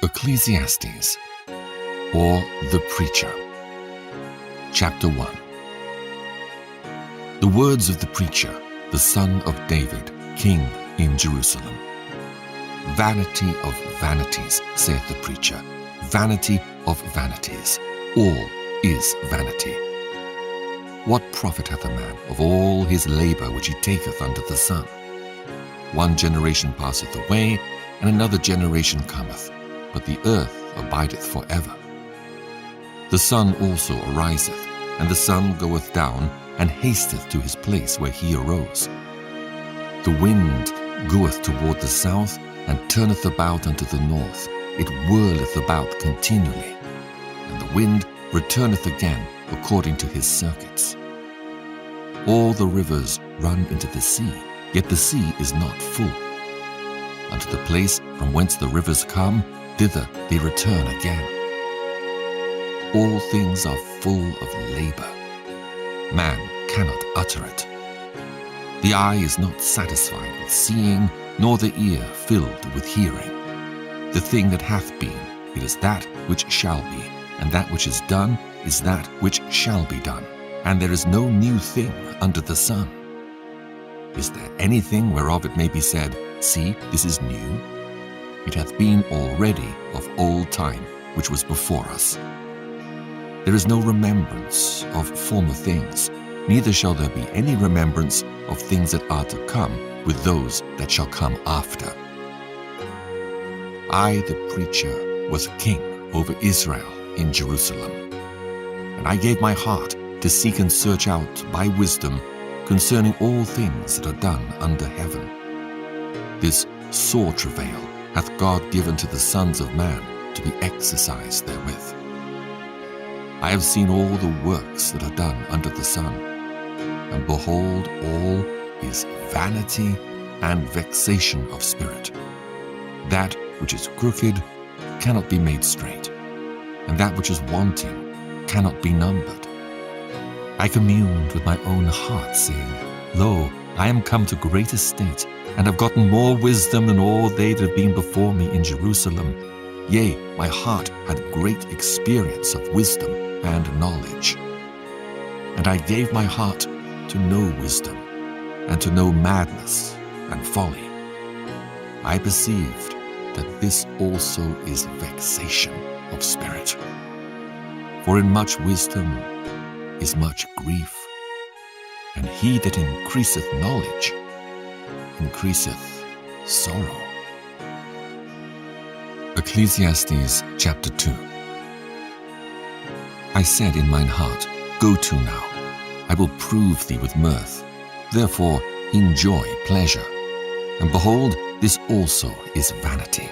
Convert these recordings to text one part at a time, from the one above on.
Ecclesiastes, or The Preacher. Chapter 1. The words of the preacher, the son of David, king in Jerusalem. Vanity of vanities, saith the preacher, vanity of vanities, all is vanity. What profit hath a man of all his labor which he taketh under the sun? One generation passeth away, and another generation cometh, but the earth abideth forever. The sun also ariseth, and the sun goeth down, and hasteth to his place where he arose. The wind goeth toward the south, and turneth about unto the north. It whirleth about continually, and the wind returneth again according to his circuits. All the rivers run into the sea, yet the sea is not full. Unto the place from whence the rivers come, thither they return again. All things are full of labor. Man cannot utter it. The eye is not satisfied with seeing, nor the ear filled with hearing. The thing that hath been, it is that which shall be, and that which is done is that which shall be done, and there is no new thing under the sun. Is there anything whereof it may be said, See, this is new? It hath been already of old time, which was before us. There is no remembrance of former things, neither shall there be any remembrance of things that are to come with those that shall come after. I, the preacher, was king over Israel in Jerusalem. And I gave my heart to seek and search out by wisdom concerning all things that are done under heaven. This sore travail hath God given to the sons of man to be exercised therewith. I have seen all the works that are done under the sun, and behold, all is vanity and vexation of spirit. That which is crooked cannot be made straight, and that which is wanting cannot be numbered. I communed with my own heart, saying, Lo, I am come to great estate, and have gotten more wisdom than all they that have been before me in Jerusalem. Yea, my heart had great experience of wisdom and knowledge. And I gave my heart to know wisdom, and to know madness and folly. I perceived that this also is vexation of spirit. For in much wisdom is much grief, and he that increaseth knowledge increaseth sorrow. Ecclesiastes chapter 2. I said in mine heart, Go to now, I will prove thee with mirth. Therefore enjoy pleasure. And behold, this also is vanity.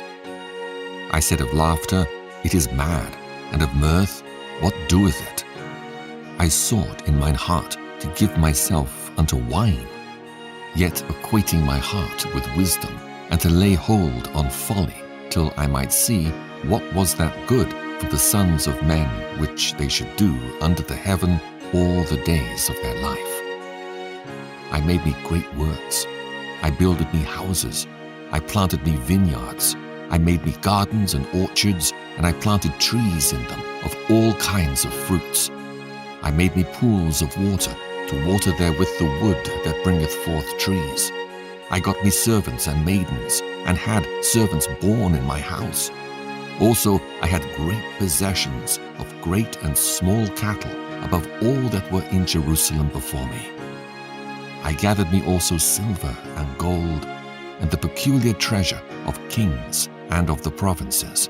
I said of laughter, It is mad, and of mirth, what doeth it? I sought in mine heart to give myself unto wine, yet acquainting my heart with wisdom, and to lay hold on folly, till I might see what was that good for the sons of men which they should do under the heaven all the days of their life. I made me great works. I builded me houses. I planted me vineyards. I made me gardens and orchards, and I planted trees in them of all kinds of fruits. I made me pools of water, to water therewith the wood that bringeth forth trees. I got me servants and maidens, and had servants born in my house. Also I had great possessions of great and small cattle, above all that were in Jerusalem before me. I gathered me also silver and gold, and the peculiar treasure of kings and of the provinces.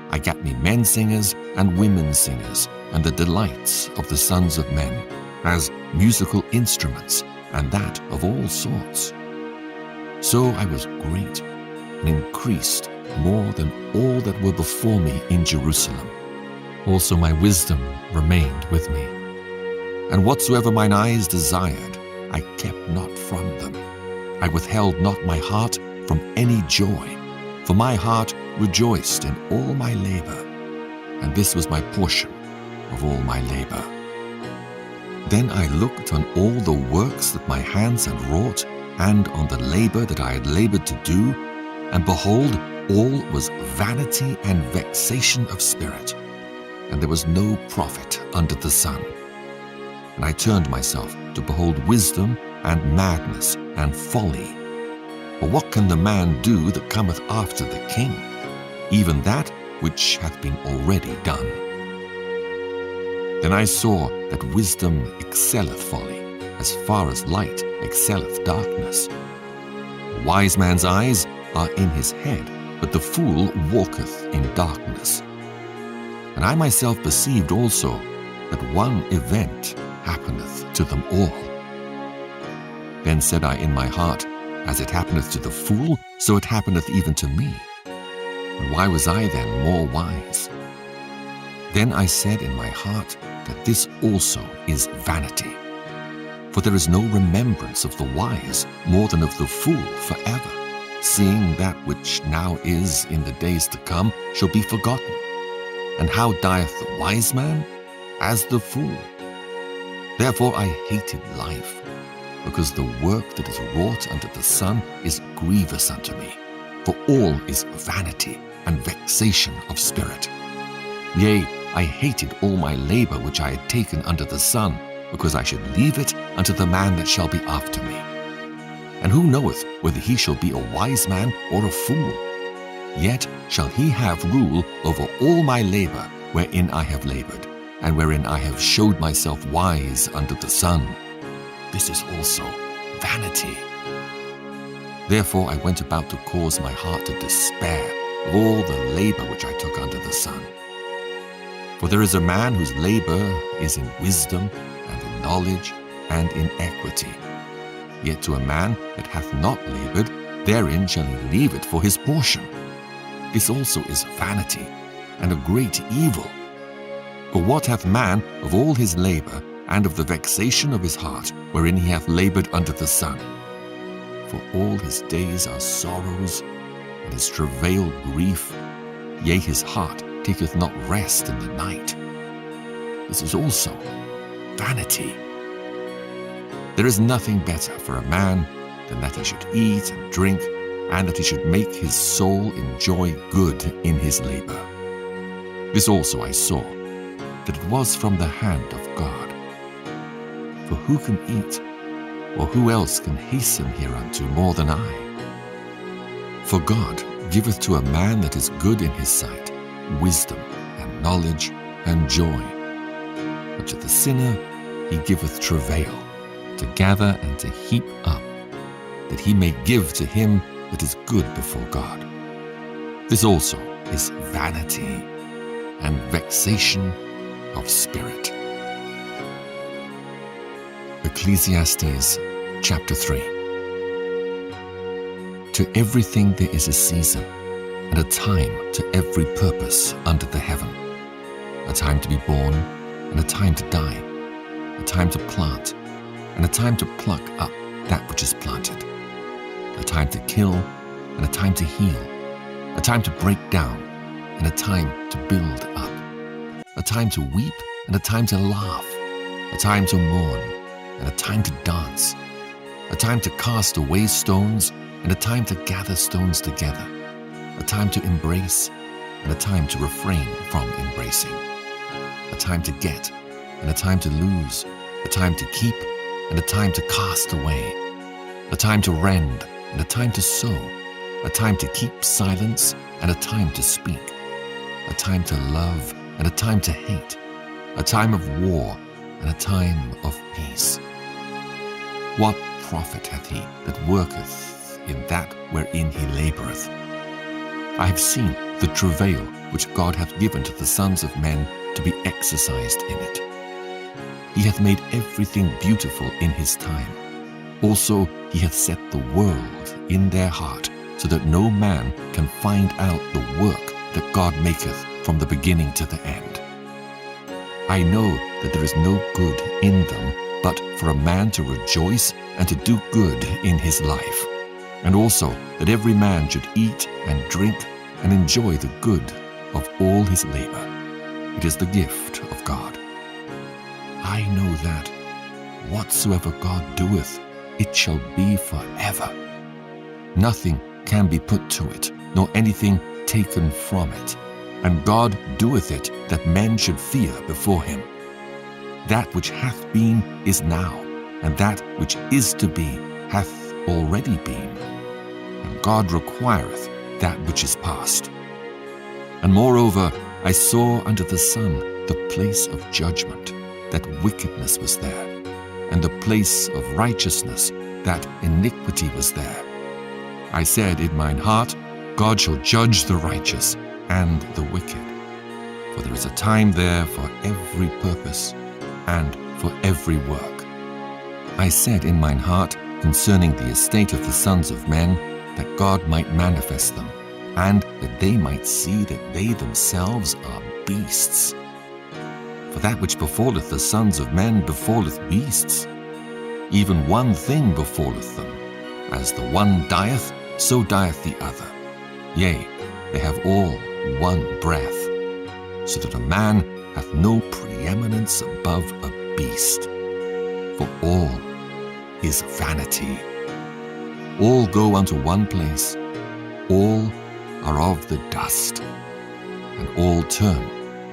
I gat me men singers and women singers, and the delights of the sons of men, as musical instruments, and that of all sorts. So I was great, and increased more than all that were before me in Jerusalem. Also my wisdom remained with me. And whatsoever mine eyes desired, I kept not from them. I withheld not my heart from any joy, for my heart rejoiced in all my labor, and this was my portion of all my labor. Then I looked on all the works that my hands had wrought, and on the labor that I had labored to do, and behold, all was vanity and vexation of spirit, and there was no profit under the sun. And I turned myself to behold wisdom and madness and folly. For what can the man do that cometh after the king? Even that which hath been already done. Then I saw that wisdom excelleth folly, as far as light excelleth darkness. A wise man's eyes are in his head, but the fool walketh in darkness. And I myself perceived also that one event happeneth to them all. Then said I in my heart, as it happeneth to the fool, so it happeneth even to me. And why was I then more wise? Then I said in my heart that this also is vanity. For there is no remembrance of the wise more than of the fool forever, seeing that which now is in the days to come shall be forgotten. And how dieth the wise man? As the fool. Therefore I hated life, because the work that is wrought under the sun is grievous unto me. For all is vanity and vexation of spirit. Yea, I hated all my labor which I had taken under the sun, because I should leave it unto the man that shall be after me. And who knoweth whether he shall be a wise man or a fool? Yet shall he have rule over all my labor wherein I have labored, and wherein I have showed myself wise under the sun. This is also vanity. Therefore I went about to cause my heart to despair of all the labor which I took under the sun. For there is a man whose labor is in wisdom, and in knowledge, and in equity. Yet to a man that hath not labored, therein shall he leave it for his portion. This also is vanity, and a great evil. For what hath man of all his labor, and of the vexation of his heart, wherein he hath labored under the sun? For all his days are sorrows, and his travail grief, yea, his heart taketh not rest in the night. This is also vanity. There is nothing better for a man than that he should eat and drink, and that he should make his soul enjoy good in his labor. This also I saw, that it was from the hand of God. For who can eat, or who else can hasten hereunto more than I? For God giveth to a man that is good in his sight wisdom and knowledge and joy. But to the sinner he giveth travail, to gather and to heap up, that he may give to him that is good before God. This also is vanity and vexation of spirit. Ecclesiastes chapter 3. To everything there is a season, and a time to every purpose under the heaven, a time to be born, and a time to die, a time to plant, and a time to pluck up that which is planted, a time to kill, and a time to heal, a time to break down, and a time to build up, a time to weep, and a time to laugh, a time to mourn, and a time to dance, a time to cast away stones, and a time to gather stones together, a time to embrace, and a time to refrain from embracing, a time to get, and a time to lose, a time to keep, and a time to cast away, a time to rend, and a time to sow, a time to keep silence, and a time to speak, a time to love, and a time to hate, a time of war, and a time of peace. What profit hath he that worketh in that wherein he laboureth? I have seen the travail which God hath given to the sons of men to be exercised in it. He hath made everything beautiful in his time. Also he hath set the world in their heart, so that no man can find out the work that God maketh from the beginning to the end. I know that there is no good in them, but for a man to rejoice and to do good in his life, and also that every man should eat and drink and enjoy the good of all his labor. It is the gift of God. I know that whatsoever God doeth, it shall be forever. Nothing can be put to it, nor anything taken from it. And God doeth it, that men should fear before him. That which hath been is now, and that which is to be hath already been. And God requireth that which is past. And moreover, I saw under the sun the place of judgment, that wickedness was there, and the place of righteousness, that iniquity was there. I said in mine heart, God shall judge the righteous and the wicked. For there is a time there for every purpose, and for every work. I said in mine heart concerning the estate of the sons of men, that God might manifest them, and that they might see that they themselves are beasts. For that which befalleth the sons of men befalleth beasts. Even one thing befalleth them. As the one dieth, so dieth the other. Yea, they have all one breath, so that a man hath no preeminence above a beast. For all is vanity. All go unto one place, all are of the dust, and all turn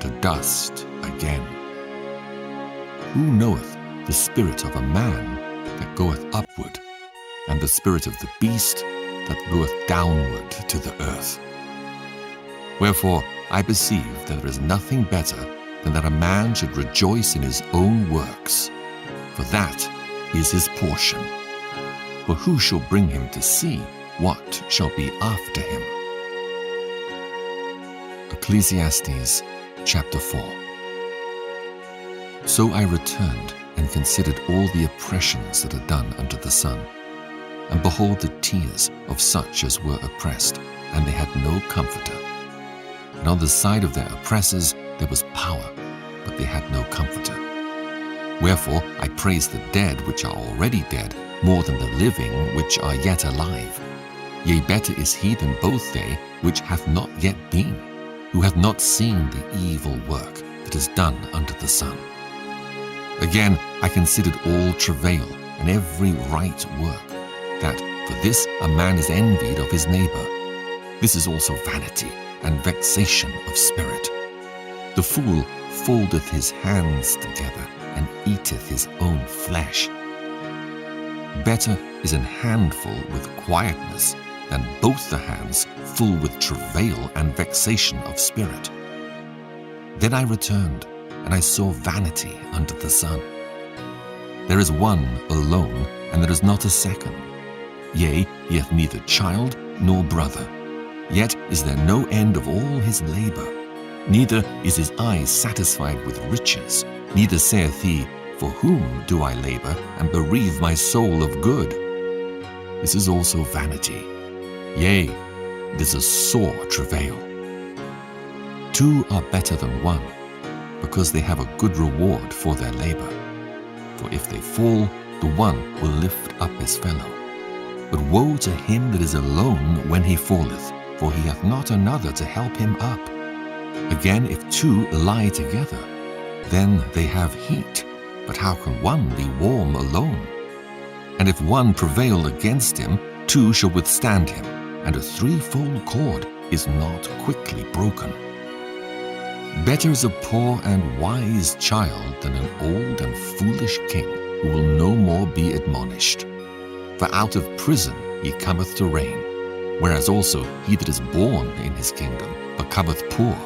to dust again. Who knoweth the spirit of a man that goeth upward, and the spirit of the beast that goeth downward to the earth? Wherefore I perceive that there is nothing better than that a man should rejoice in his own works, for that is his portion. For who shall bring him to see what shall be after him? Ecclesiastes chapter 4. So I returned and considered all the oppressions that are done unto the son. And behold the tears of such as were oppressed, and they had no comforter. And on the side of their oppressors there was power, but they had no comforter. Wherefore I praise the dead which are already dead, more than the living which are yet alive. Yea, better is he than both they which hath not yet been, who hath not seen the evil work that is done under the sun. Again I considered all travail and every right work, that for this a man is envied of his neighbor. This is also vanity and vexation of spirit. The fool foldeth his hands together, and eateth his own flesh. Better is an handful with quietness than both the hands full with travail and vexation of spirit. Then I returned, and I saw vanity under the sun. There is one alone, and there is not a second. Yea, he hath neither child nor brother. Yet is there no end of all his labor. Neither is his eye satisfied with riches. Neither saith he, For whom do I labor, and bereave my soul of good? This is also vanity. Yea, it is a sore travail. Two are better than one, because they have a good reward for their labor. For if they fall, the one will lift up his fellow. But woe to him that is alone when he falleth, for he hath not another to help him up. Again, if two lie together, then they have heat. But how can one be warm alone? And if one prevail against him, two shall withstand him, and a threefold cord is not quickly broken. Better is a poor and wise child than an old and foolish king, who will no more be admonished. For out of prison he cometh to reign, whereas also he that is born in his kingdom becometh poor.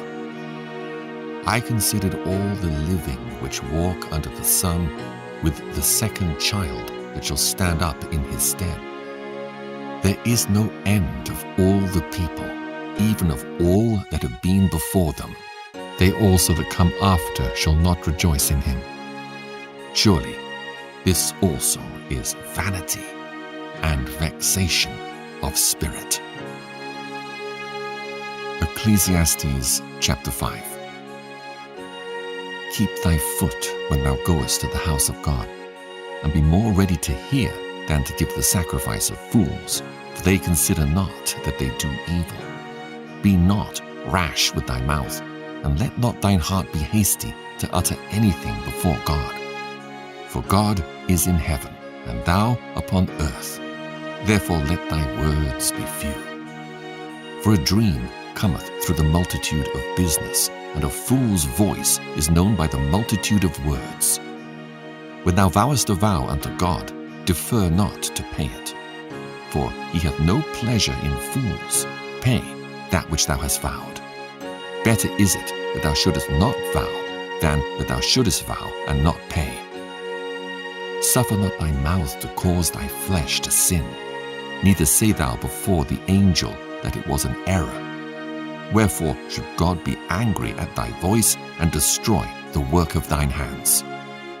I considered all the living which walk under the sun, with the second child that shall stand up in his stead. There is no end of all the people, even of all that have been before them. They also that come after shall not rejoice in him. Surely this also is vanity and vexation of spirit. Ecclesiastes chapter 5. Keep thy foot when thou goest to the house of God, and be more ready to hear than to give the sacrifice of fools, for they consider not that they do evil. Be not rash with thy mouth, and let not thine heart be hasty to utter anything before God. For God is in heaven, and thou upon earth. Therefore let thy words be few. For a dream cometh through the multitude of business, and a fool's voice is known by the multitude of words. When thou vowest a vow unto God, defer not to pay it. For he hath no pleasure in fools. Pay that which thou hast vowed. Better is it that thou shouldest not vow, than that thou shouldest vow and not pay. Suffer not thy mouth to cause thy flesh to sin, neither say thou before the angel that it was an error. Wherefore should God be angry at thy voice, and destroy the work of thine hands?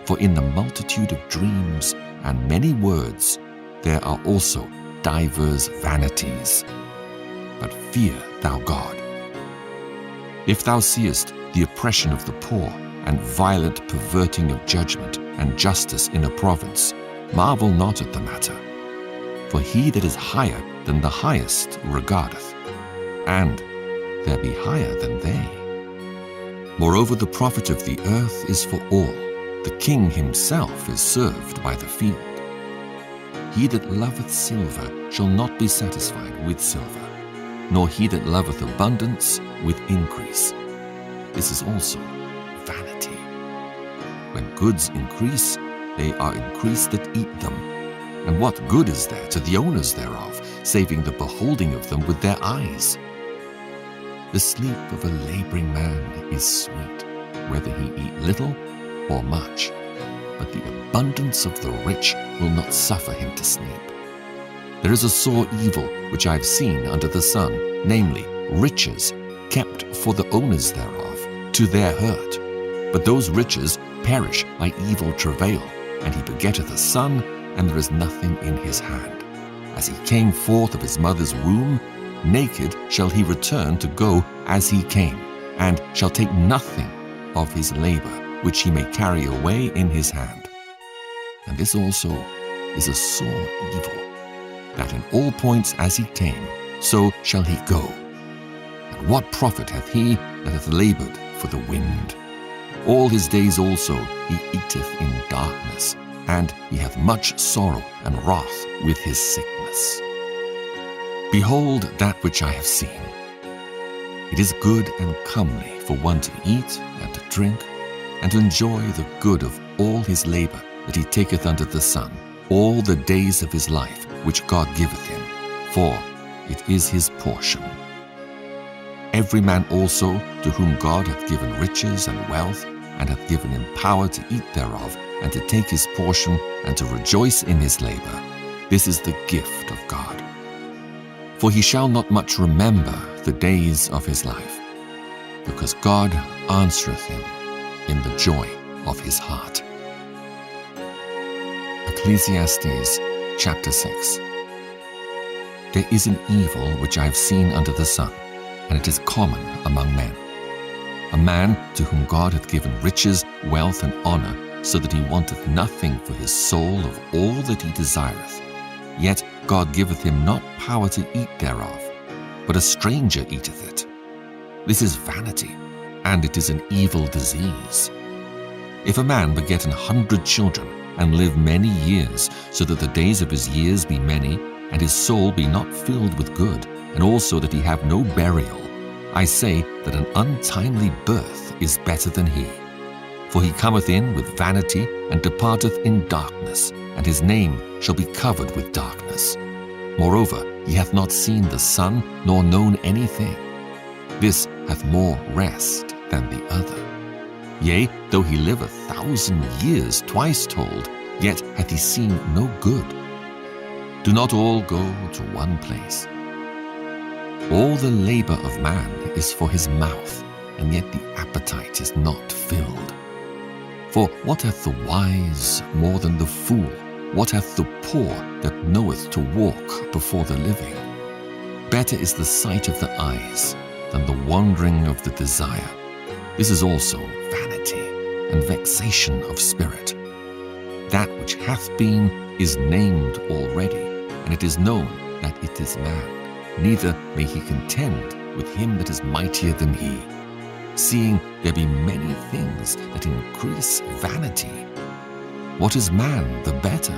For in the multitude of dreams and many words there are also divers vanities. But fear thou God. If thou seest the oppression of the poor, and violent perverting of judgment and justice in a province, marvel not at the matter. For he that is higher than the highest regardeth, and there be higher than they. Moreover, the profit of the earth is for all. The king himself is served by the field. He that loveth silver shall not be satisfied with silver, nor he that loveth abundance with increase. This is also vanity. When goods increase, they are increased that eat them. And what good is there to the owners thereof, saving the beholding of them with their eyes? The sleep of a laboring man is sweet, whether he eat little or much, but the abundance of the rich will not suffer him to sleep. There is a sore evil which I have seen under the sun, namely, riches kept for the owners thereof, to their hurt. But those riches perish by evil travail, and he begetteth a son, and there is nothing in his hand. As he came forth of his mother's womb, naked shall he return to go as he came, and shall take nothing of his labor, which he may carry away in his hand. And this also is a sore evil, that in all points as he came, so shall he go. And what profit hath he that hath labored for the wind? All his days also he eateth in darkness, and he hath much sorrow and wrath with his sickness. Behold that which I have seen. It is good and comely for one to eat and to drink, and to enjoy the good of all his labor that he taketh under the sun, all the days of his life which God giveth him, for it is his portion. Every man also to whom God hath given riches and wealth, and hath given him power to eat thereof, and to take his portion, and to rejoice in his labor, this is the gift of God. For he shall not much remember the days of his life, because God answereth him in the joy of his heart. Ecclesiastes chapter 6. There is an evil which I have seen under the sun, and it is common among men. A man to whom God hath given riches, wealth, and honor, so that he wanteth nothing for his soul of all that he desireth. Yet God giveth him not power to eat thereof, but a stranger eateth it. This is vanity, and it is an evil disease. If a man beget 100 children, and live many years, so that the days of his years be many, and his soul be not filled with good, and also that he have no burial, I say that an untimely birth is better than he. For he cometh in with vanity, and departeth in darkness, and his name shall be covered with darkness. Moreover, he hath not seen the sun, nor known anything. This hath more rest than the other. Yea, though he live 1,000 years twice told, yet hath he seen no good. Do not all go to one place. All the labor of man is for his mouth, and yet the appetite is not filled. For what hath the wise more than the fool? What hath the poor that knoweth to walk before the living? Better is the sight of the eyes than the wandering of the desire. This is also vanity and vexation of spirit. That which hath been is named already, and it is known that it is man. Neither may he contend with him that is mightier than he, seeing there be many things that increase vanity. What is man the better?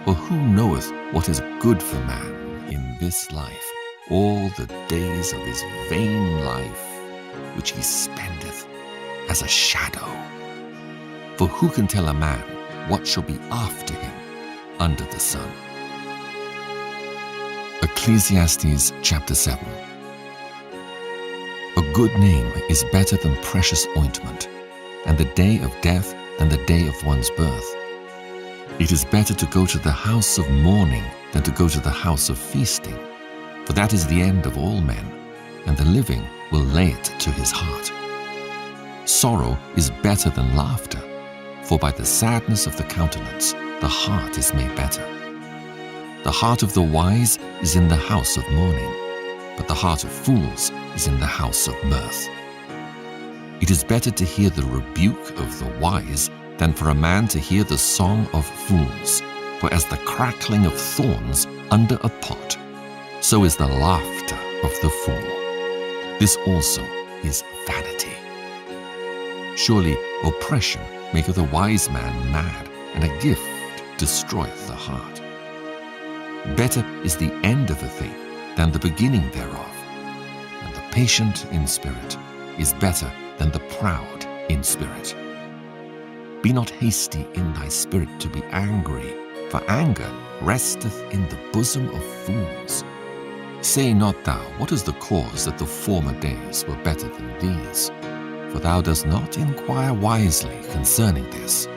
Or who knoweth what is good for man in this life? all the days of his vain life, which he spendeth as a shadow. For who can tell a man what shall be after him under the sun? Ecclesiastes chapter 7. A good name is better than precious ointment, and the day of death than the day of one's birth. It is better to go to the house of mourning than to go to the house of feasting, for that is the end of all men, and the living will lay it to his heart. Sorrow is better than laughter, for by the sadness of the countenance the heart is made better. The heart of the wise is in the house of mourning, but the heart of fools is in the house of mirth. It is better to hear the rebuke of the wise than for a man to hear the song of fools. For as the crackling of thorns under a pot, so is the laughter of the fool. This also is vanity. Surely oppression maketh a wise man mad, and a gift destroyeth the heart. Better is the end of a thing than the beginning thereof, and the patient in spirit is better than the proud in spirit. Be not hasty in thy spirit to be angry, for anger resteth in the bosom of fools. Say not thou, what is the cause that the former days were better than these? For thou dost not inquire wisely concerning this.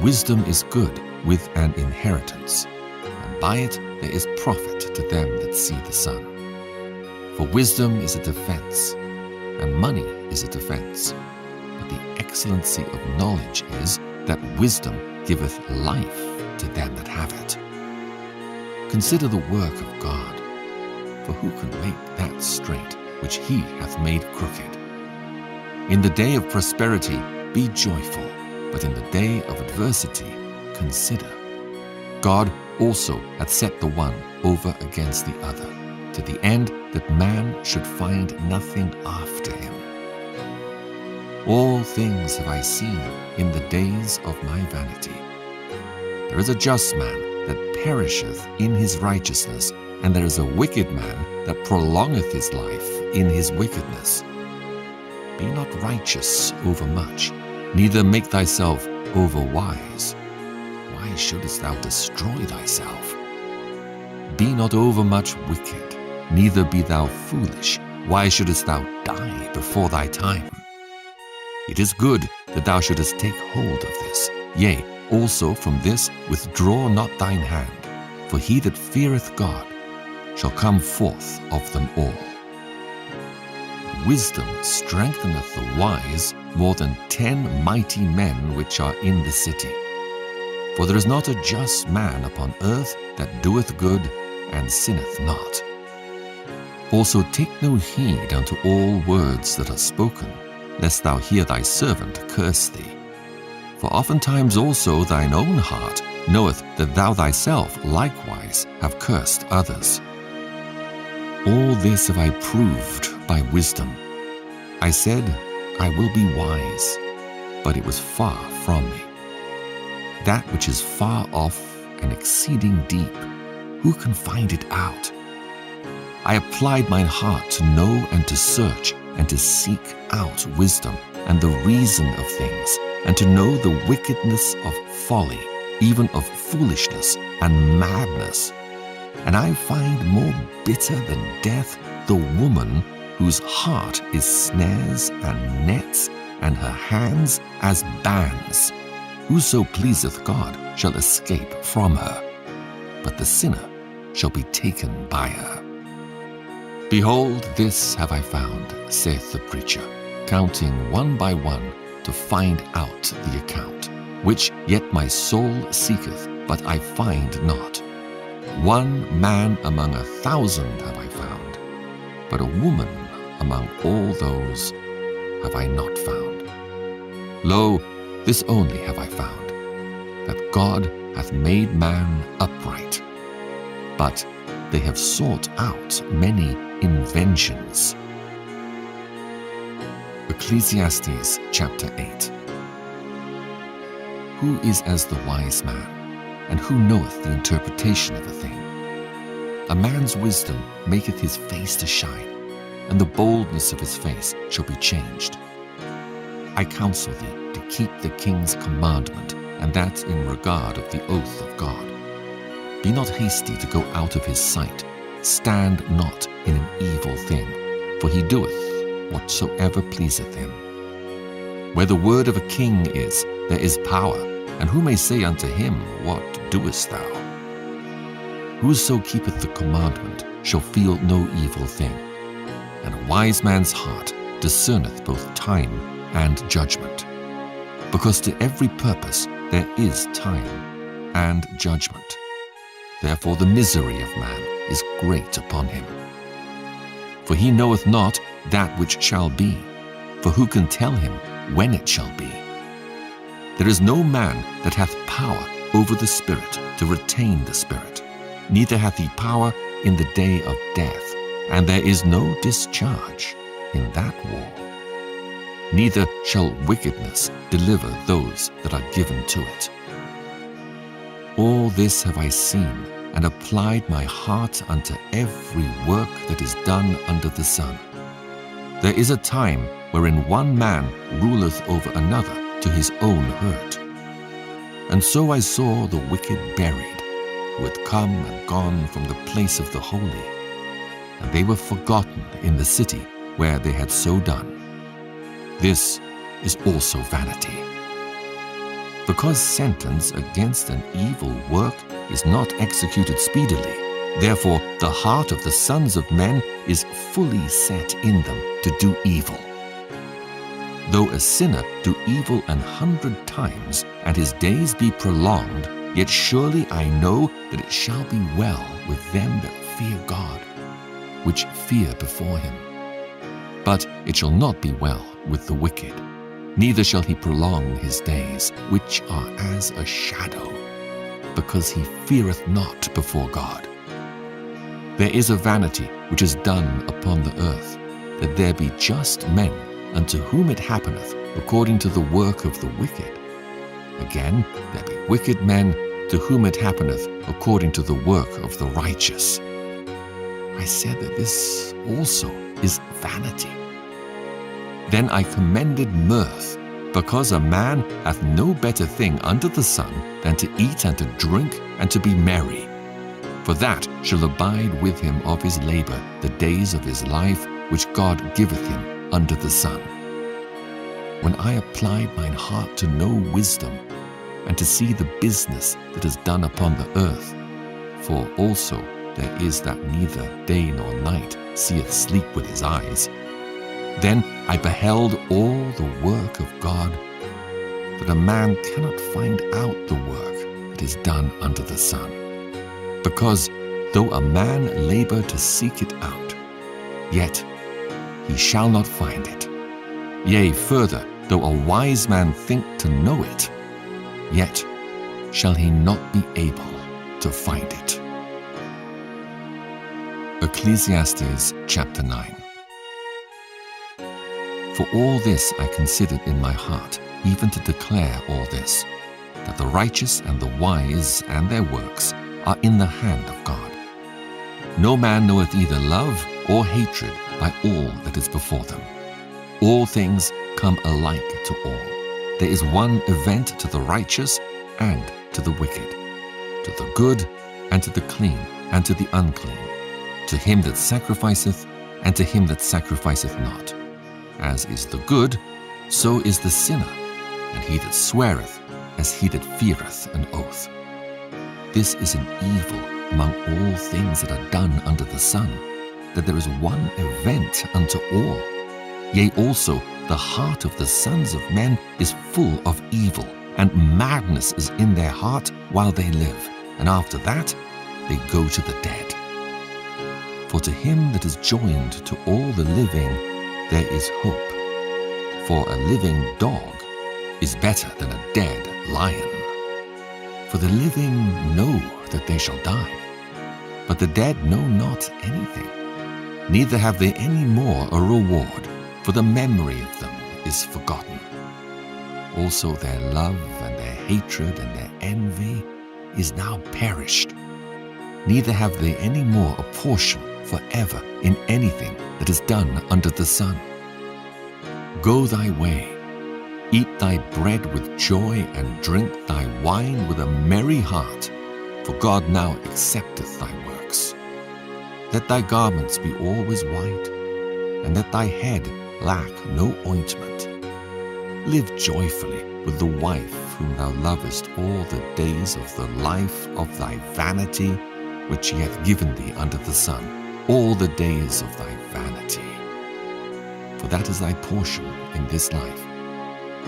Wisdom is good with an inheritance, and by it there is profit to them that see the sun. For wisdom is a defense, and money is a defense. But the excellency of knowledge is that wisdom giveth life to them that have it. Consider the work of God, for who can make that straight which he hath made crooked? In the day of prosperity be joyful, but in the day of adversity consider. God also hath set the one over against the other, to the end that man should find nothing after him. All things have I seen in the days of my vanity. There is a just man that perisheth in his righteousness, and there is a wicked man that prolongeth his life in his wickedness. Be not righteous over much, neither make thyself over wise. Why shouldest thou destroy thyself? Be not over much wicked, neither be thou foolish. Why shouldest thou die before thy time? It is good that thou shouldest take hold of this. Yea, also from this withdraw not thine hand, for he that feareth God shall come forth of them all. Wisdom strengtheneth the wise more than 10 mighty men which are in the city. For there is not a just man upon earth that doeth good and sinneth not. Also take no heed unto all words that are spoken, lest thou hear thy servant curse thee. For oftentimes also thine own heart knoweth that thou thyself likewise have cursed others. All this have I proved by wisdom. I said, I will be wise, but it was far from me. That which is far off and exceeding deep, who can find it out? I applied mine heart to know and to search and to seek out wisdom and the reason of things, and to know the wickedness of folly, even of foolishness and madness. And I find more bitter than death the woman whose heart is snares and nets, and her hands as bands. Whoso pleaseth God shall escape from her, but the sinner shall be taken by her. Behold, this have I found, saith the preacher, counting one by one to find out the account, which yet my soul seeketh, but I find not. One man among 1,000 have I found, but a woman among all those have I not found. Lo, this only have I found, that God hath made man upright, but they have sought out many inventions. Ecclesiastes chapter 8. Who is as the wise man, and who knoweth the interpretation of a thing? A man's wisdom maketh his face to shine, and the boldness of his face shall be changed. I counsel thee to keep the king's commandment, and that in regard of the oath of God. Be not hasty to go out of his sight. Stand not in an evil thing, for he doeth whatsoever pleaseth him. Where the word of a king is, there is power, and who may say unto him, What doest thou? Whoso keepeth the commandment shall feel no evil thing, and a wise man's heart discerneth both time and judgment. Because to every purpose there is time and judgment. Therefore the misery of man is great upon him. For he knoweth not that which shall be, for who can tell him when it shall be? There is no man that hath power over the Spirit to retain the Spirit, neither hath he power in the day of death, and there is no discharge in that war. Neither shall wickedness deliver those that are given to it. All this have I seen, and applied my heart unto every work that is done under the sun. There is a time wherein one man ruleth over another to his own hurt. And so I saw the wicked buried, who had come and gone from the place of the holy, and they were forgotten in the city where they had so done. This is also vanity. Because sentence against an evil work is not executed speedily, therefore the heart of the sons of men is fully set in them to do evil. Though a sinner do evil 100 times, and his days be prolonged, yet surely I know that it shall be well with them that fear God, which fear before him. But it shall not be well with the wicked, neither shall he prolong his days, which are as a shadow, because he feareth not before God. There is a vanity which is done upon the earth, that there be just men unto whom it happeneth according to the work of the wicked. Again, there be wicked men to whom it happeneth according to the work of the righteous. I said that this also is vanity. Then I commended mirth, because a man hath no better thing under the sun than to eat and to drink and to be merry. For that shall abide with him of his labor the days of his life, which God giveth him under the sun. When I applied mine heart to know wisdom, and to see the business that is done upon the earth, for also there is that neither day nor night seeth sleep with his eyes, then I beheld all the work of God, that a man cannot find out the work that is done under the sun. Because though a man labor to seek it out, yet he shall not find it. Yea, further, though a wise man think to know it, yet shall he not be able to find it. Ecclesiastes chapter 9. For all this I considered in my heart, even to declare all this, that the righteous and the wise and their works are in the hand of God. No man knoweth either love or hatred by all that is before them. All things come alike to all. There is one event to the righteous and to the wicked, to the good and to the clean and to the unclean, to him that sacrificeth and to him that sacrificeth not. As is the good, so is the sinner, and he that sweareth, as he that feareth an oath. This is an evil among all things that are done under the sun, that there is one event unto all. Yea, also the heart of the sons of men is full of evil, and madness is in their heart while they live, and after that they go to the dead. For to him that is joined to all the living there is hope. For a living dog is better than a dead lion. For the living know that they shall die, but the dead know not anything, neither have they any more a reward, for the memory of them is forgotten. Also their love and their hatred and their envy is now perished. neither have they any more a portion forever in anything that is done under the sun. Go thy way, eat thy bread with joy, and drink thy wine with a merry heart, for God now accepteth thy works. Let thy garments be always white, and let thy head lack no ointment. Live joyfully with the wife whom thou lovest all the days of the life of thy vanity, which he hath given thee under the sun, all the days of thy vanity. For that is thy portion in this life,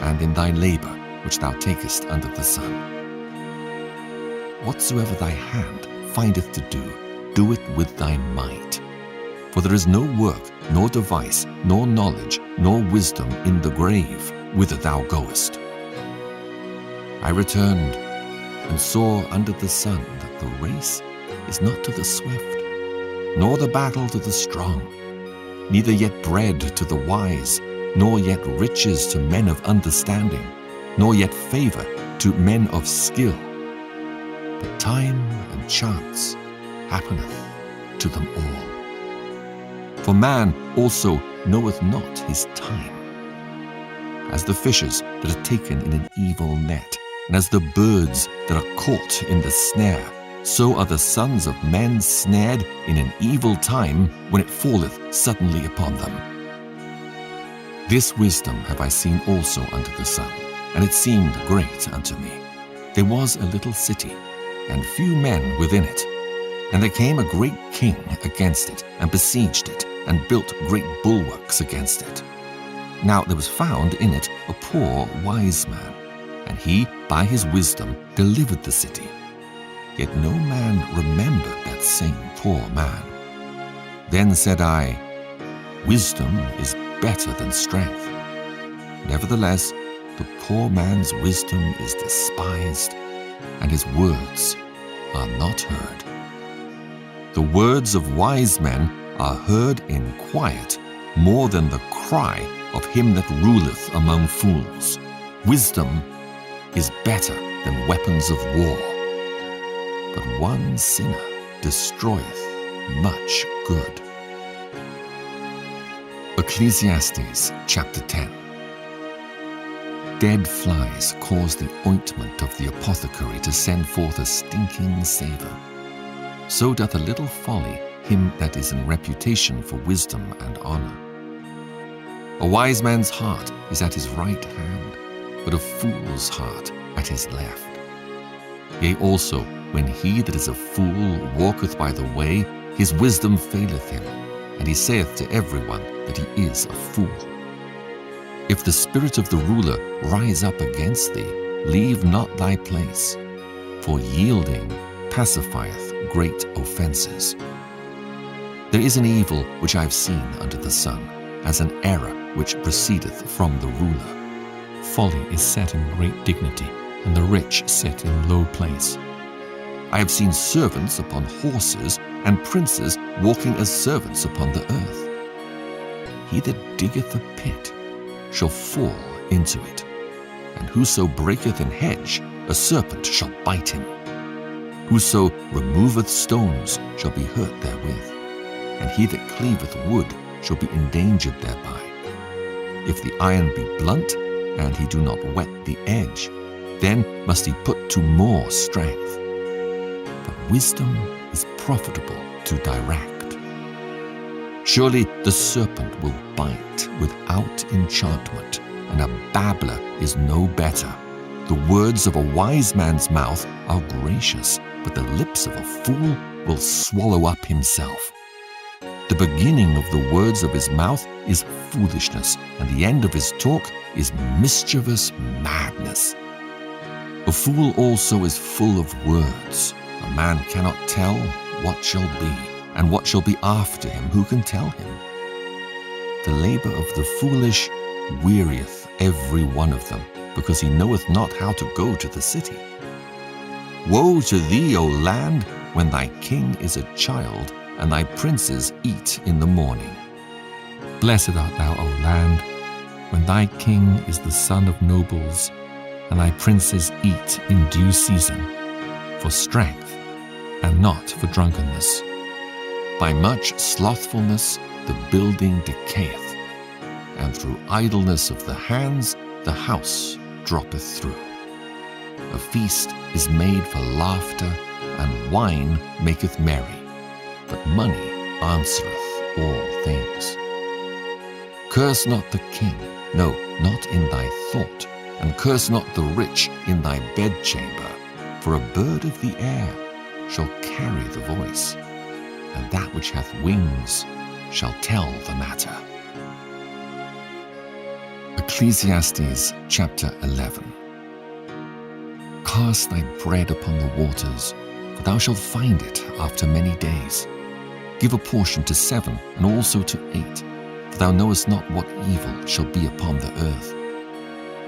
and in thy labor which thou takest under the sun. Whatsoever thy hand findeth to do, do it with thy might. For there is no work, nor device, nor knowledge, nor wisdom in the grave, whither thou goest. I returned and saw under the sun that the race is not to the swift, nor the battle to the strong, neither yet bread to the wise, nor yet riches to men of understanding, nor yet favor to men of skill. But time and chance happeneth to them all. For man also knoweth not his time. As the fishes that are taken in an evil net, and as the birds that are caught in the snare, so are the sons of men snared in an evil time when it falleth suddenly upon them. This wisdom have I seen also under the sun, and it seemed great unto me. There was a little city, and few men within it. And there came a great king against it, and besieged it, and built great bulwarks against it. Now there was found in it a poor wise man, and he by his wisdom delivered the city. Yet no man remembered that same poor man. Then said I, Wisdom is better than strength. Nevertheless, the poor man's wisdom is despised, and his words are not heard. The words of wise men are heard in quiet more than the cry of him that ruleth among fools. Wisdom is better than weapons of war. But one sinner destroyeth much good. Ecclesiastes chapter 10. Dead flies cause the ointment of the apothecary to send forth a stinking savour. So doth a little folly him that is in reputation for wisdom and honour. A wise man's heart is at his right hand, but a fool's heart at his left. Yea, also, when he that is a fool walketh by the way, his wisdom faileth him, and he saith to everyone that he is a fool. If the spirit of the ruler rise up against thee, leave not thy place, for yielding pacifieth great offences. There is an evil which I have seen under the sun, as an error which proceedeth from the ruler. Folly is set in great dignity, and the rich sit in low place. I have seen servants upon horses, and princes walking as servants upon the earth. He that diggeth a pit shall fall into it, and whoso breaketh an hedge, a serpent shall bite him. Whoso removeth stones shall be hurt therewith, and he that cleaveth wood shall be endangered thereby. If the iron be blunt, and he do not whet the edge, then must he put to more strength. But wisdom is profitable to direct. Surely the serpent will bite without enchantment, and a babbler is no better. The words of a wise man's mouth are gracious, but the lips of a fool will swallow up himself. The beginning of the words of his mouth is foolishness, and the end of his talk is mischievous madness. A fool also is full of words. A man cannot tell what shall be, and what shall be after him, who can tell him? The labor of the foolish wearieth every one of them, because he knoweth not how to go to the city. Woe to thee, O land, when thy king is a child, and thy princes eat in the morning. Blessed art thou, O land, when thy king is the son of nobles, and thy princes eat in due season. For strength and not for drunkenness. By much slothfulness the building decayeth, and through idleness of the hands the house droppeth through. A feast is made for laughter, and wine maketh merry, but money answereth all things. Curse not the king, no, not in thy thought, and curse not the rich in thy bedchamber, for a bird of the air shall carry the voice, and that which hath wings shall tell the matter. Ecclesiastes chapter 11. Cast thy bread upon the waters, for thou shalt find it after many days. Give a portion to 7, and also to 8, for thou knowest not what evil shall be upon the earth.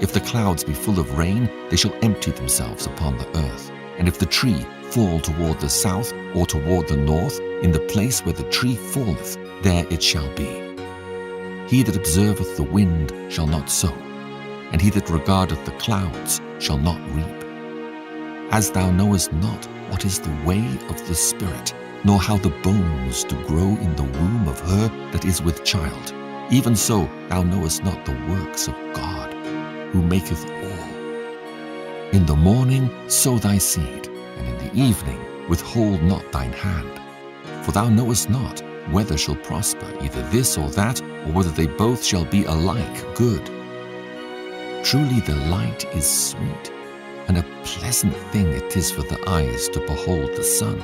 If the clouds be full of rain, they shall empty themselves upon the earth. And if the tree fall toward the south or toward the north, in the place where the tree falleth, there it shall be. He that observeth the wind shall not sow, and he that regardeth the clouds shall not reap. As thou knowest not what is the way of the Spirit, nor how the bones do grow in the womb of her that is with child, even so thou knowest not the works of God, who maketh all. In the morning sow thy seed, and in the evening withhold not thine hand. For thou knowest not whether shall prosper either this or that, or whether they both shall be alike good. Truly the light is sweet, and a pleasant thing it is for the eyes to behold the sun.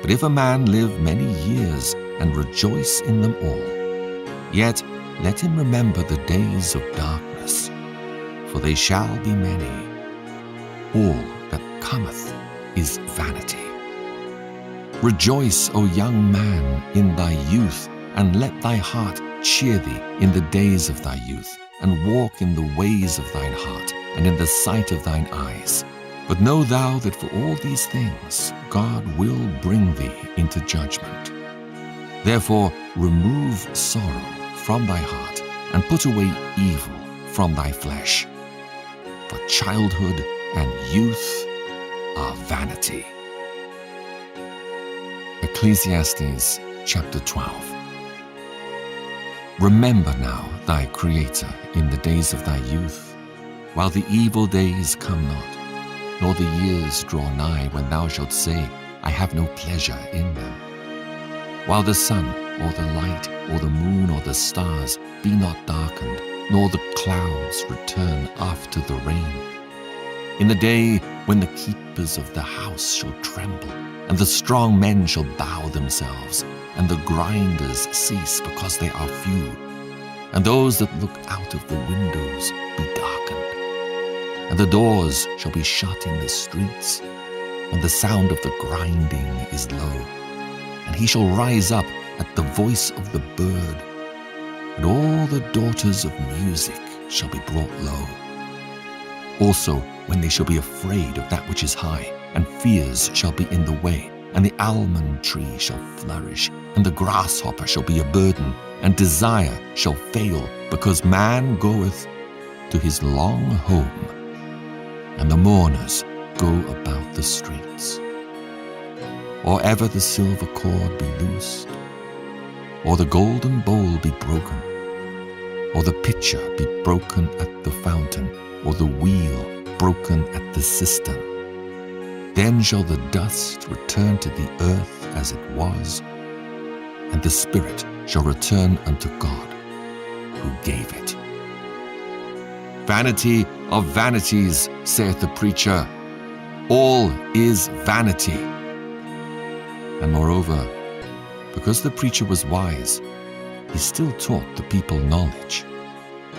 But if a man live many years and rejoice in them all, yet let him remember the days of darkness, for they shall be many. All that cometh is vanity. Rejoice, O young man, in thy youth, and let thy heart cheer thee in the days of thy youth, and walk in the ways of thine heart, and in the sight of thine eyes. But know thou that for all these things God will bring thee into judgment. Therefore remove sorrow from thy heart, and put away evil from thy flesh. For childhood and youth are vanity. Ecclesiastes chapter 12. Remember now thy Creator in the days of thy youth, while the evil days come not, nor the years draw nigh when thou shalt say, I have no pleasure in them. While the sun, or the light, or the moon, or the stars be not darkened, nor the clouds return after the rain. In the day when the keepers of the house shall tremble, and the strong men shall bow themselves, and the grinders cease because they are few, and those that look out of the windows be darkened, and the doors shall be shut in the streets, and the sound of the grinding is low, and he shall rise up at the voice of the bird, and all the daughters of music shall be brought low. Also, when they shall be afraid of that which is high, and fears shall be in the way, and the almond tree shall flourish, and the grasshopper shall be a burden, and desire shall fail, because man goeth to his long home, and the mourners go about the streets. Or ever the silver cord be loosed, or the golden bowl be broken, or the pitcher be broken at the fountain, or the wheel broken at the cistern. Then shall the dust return to the earth as it was, and the spirit shall return unto God, who gave it. Vanity of vanities, saith the preacher, all is vanity. And moreover, because the preacher was wise, he still taught the people knowledge.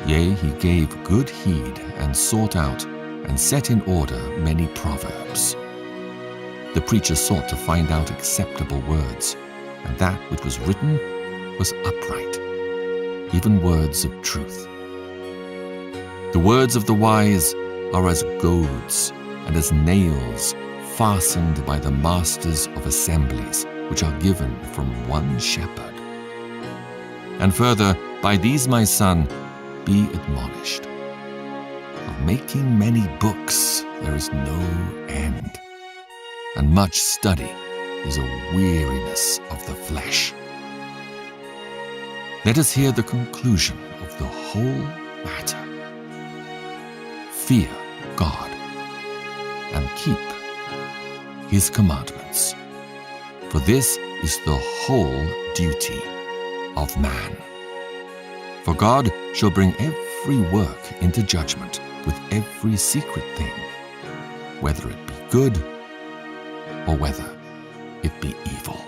Yea, he gave good heed, and sought out, and set in order many proverbs. The preacher sought to find out acceptable words, and that which was written was upright, even words of truth. The words of the wise are as goads, and as nails fastened by the masters of assemblies, which are given from one shepherd. And further, by these, my son, be admonished. Of making many books there is no end, and much study is a weariness of the flesh. Let us hear the conclusion of the whole matter. Fear God and keep His commandments, for this is the whole duty of man. For God shall bring every work into judgment with every secret thing, whether it be good or whether it be evil.